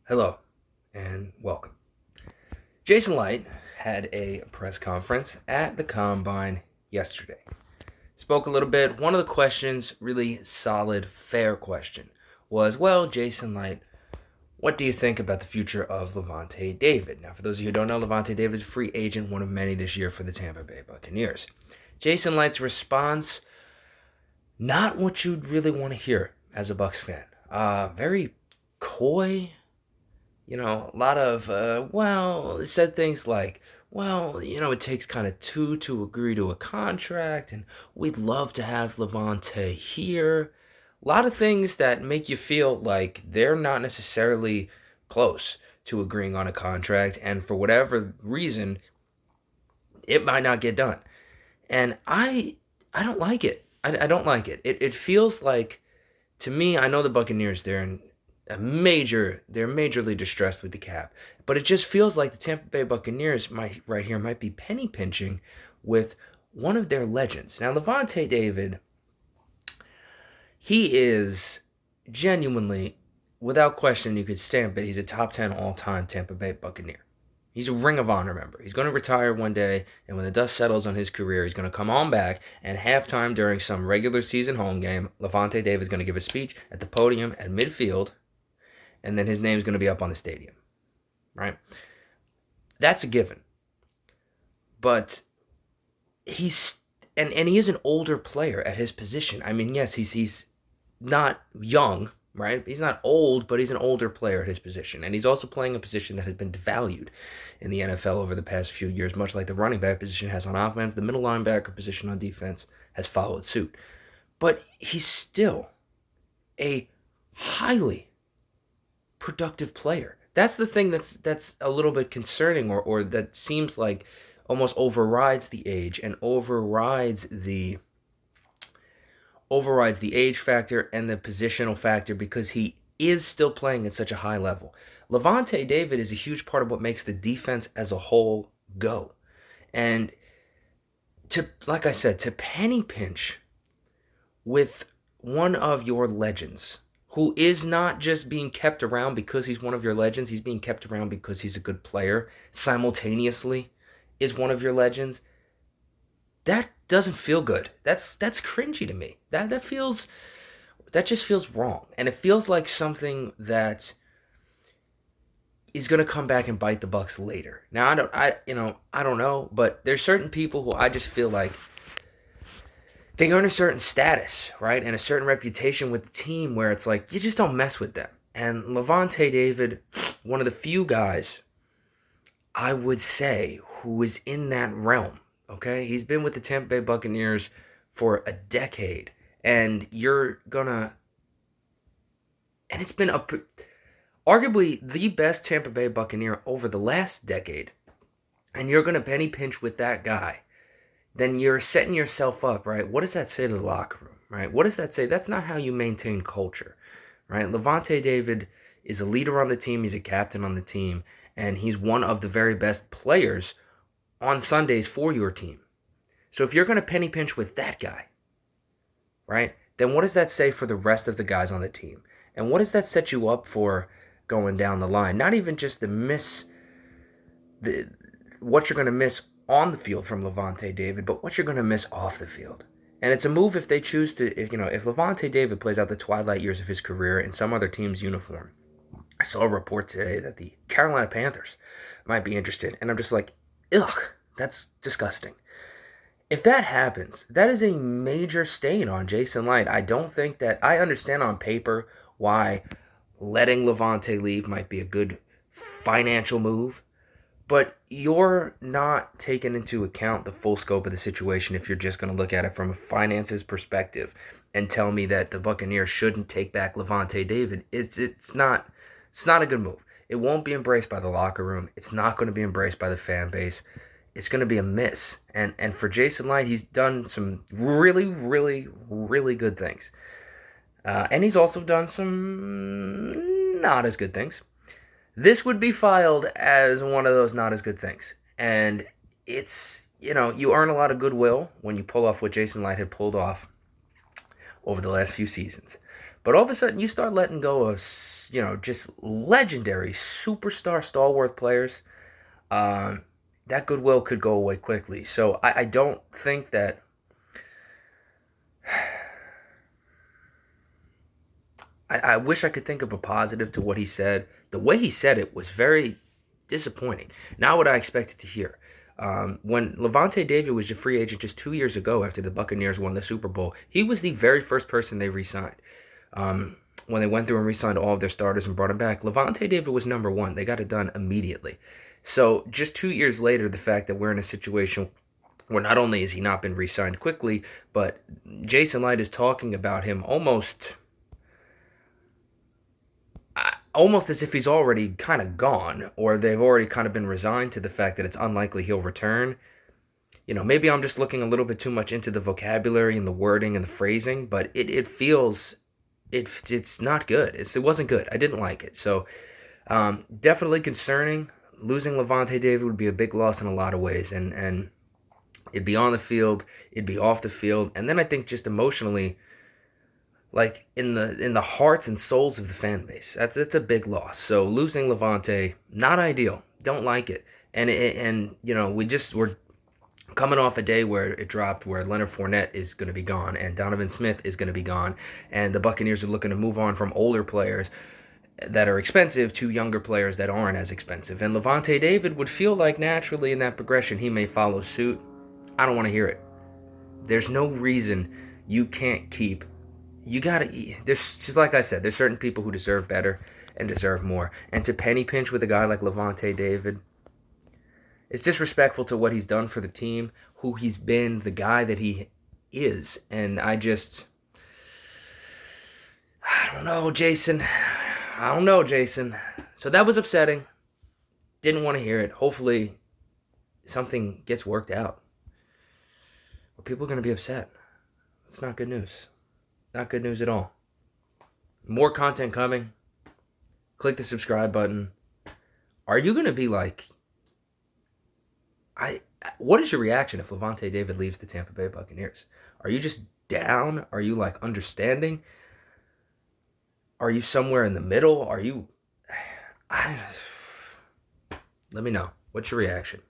Hello and welcome. Jason Licht had a press conference at the Combine yesterday. Spoke a little bit. One of the questions, really solid, fair question, was, well, Jason Licht, what do you think about the future of Lavonte David? Now, for those of you who don't know, Lavonte David is a free agent, one of many this year for the Tampa Bay Buccaneers. Jason Licht's response, not what you'd really want to hear as a Bucs fan. Very coy, a lot of, it said things like, it takes kind of two to agree to a contract, and we'd love to have Lavonte here. A lot of things that make you feel like they're not necessarily close to agreeing on a contract, and for whatever reason, it might not get done. And I don't like it. I don't like it. It feels like, to me, I know the Buccaneers, they're majorly distressed with the cap. But it just feels like the Tampa Bay Buccaneers might be penny pinching with one of their legends. Now, Lavonte David, he is genuinely, without question, you could stamp it, he's a top 10 all-time Tampa Bay Buccaneer. He's a Ring of Honor member. He's going to retire one day, and when the dust settles on his career, he's going to come on back, and halftime during some regular season home game, Lavonte David is going to give a speech at the podium at midfield, and then his name's going to be up on the stadium, right? That's a given. But he's and he is an older player at his position. I mean, yes, he's not young, right? He's not old, but he's an older player at his position. And he's also playing a position that has been devalued in the NFL over the past few years, much like the running back position has on offense. The middle linebacker position on defense has followed suit. But he's still a highly productive player. That's the thing that's a little bit concerning, or that seems like almost overrides the age and overrides the age factor and the positional factor, because he is still playing at such a high level. Lavonte David is a huge part of what makes the defense as a whole go. And like I said, to penny pinch with one of your legends, who is not just being kept around because he's one of your legends, he's being kept around because he's a good player, simultaneously is one of your legends, that doesn't feel good. That's cringy to me. That just feels wrong. And it feels like something that is going to come back and bite the Bucs later. Now, I don't know, but there's certain people who I just feel like they earn a certain status, right? And a certain reputation with the team where it's like, you just don't mess with them. And Lavonte David, one of the few guys, I would say, who is in that realm, okay? He's been with the Tampa Bay Buccaneers for a decade. And it's been arguably the best Tampa Bay Buccaneer over the last decade. And you're going to penny pinch with that guy. Then you're setting yourself up, right? What does that say to the locker room, right? What does that say? That's not how you maintain culture, right? Lavonte David is a leader on the team. He's a captain on the team. And he's one of the very best players on Sundays for your team. So if you're going to penny pinch with that guy, right, then what does that say for the rest of the guys on the team? And what does that set you up for going down the line? Not even just what you're going to miss on the field from Lavonte David, but what you're going to miss off the field. And it's a move if they choose to, if Lavonte David plays out the twilight years of his career in some other team's uniform. I saw a report today that the Carolina Panthers might be interested, and I'm just like, ugh, that's disgusting. If that happens, that is a major stain on Jason Licht. I understand on paper why letting Lavonte leave might be a good financial move, but you're not taking into account the full scope of the situation if you're just going to look at it from a finances perspective and tell me that the Buccaneers shouldn't take back Lavonte David. It's not a good move. It won't be embraced by the locker room. It's not going to be embraced by the fan base. It's going to be a miss. And for Jason Licht, he's done some really, really, really good things. And he's also done some not as good things. This would be filed as one of those not as good things. And it's, you earn a lot of goodwill when you pull off what Jason Licht had pulled off over the last few seasons. But all of a sudden, you start letting go of, just legendary superstar stalwart players. Um, that goodwill could go away quickly. So I don't think that. I wish I could think of a positive to what he said. The way he said it was very disappointing. Not what I expected to hear. When Lavonte David was a free agent just 2 years ago after the Buccaneers won the Super Bowl, he was the very first person they re-signed. When they went through and re-signed all of their starters and brought him back, Lavonte David was number one. They got it done immediately. So just 2 years later, the fact that we're in a situation where not only has he not been re-signed quickly, but Jason Licht is talking about him almost as if he's already kind of gone, or they've already kind of been resigned to the fact that it's unlikely he'll return. Maybe I'm just looking a little bit too much into the vocabulary and the wording and the phrasing, but it feels it's not good. It wasn't good. I didn't like it. So definitely concerning. Losing Lavonte David would be a big loss in a lot of ways, and it'd be on the field, it'd be off the field, and then I think just emotionally, like in the hearts and souls of the fan base. That's a big loss. So losing Lavonte, not ideal. Don't like it. And we're coming off a day where it dropped, where Leonard Fournette is going to be gone and Donovan Smith is going to be gone, and the Buccaneers are looking to move on from older players that are expensive to younger players that aren't as expensive. And Lavonte David would feel like naturally in that progression he may follow suit. I don't want to hear it. There's no reason you can't keep. There's just like I said, there's certain people who deserve better and deserve more. And to penny pinch with a guy like Lavonte David, it's disrespectful to what he's done for the team, who he's been, the guy that he is. And I don't know, Jason. So that was upsetting. Didn't want to hear it. Hopefully something gets worked out. Or people are going to be upset. It's not good news. Not good news at all. More content coming. Click the subscribe button. Are you going to be like... What is your reaction if Lavonte David leaves the Tampa Bay Buccaneers? Are you just down? Are you like understanding? Are you somewhere in the middle? Let me know. What's your reaction?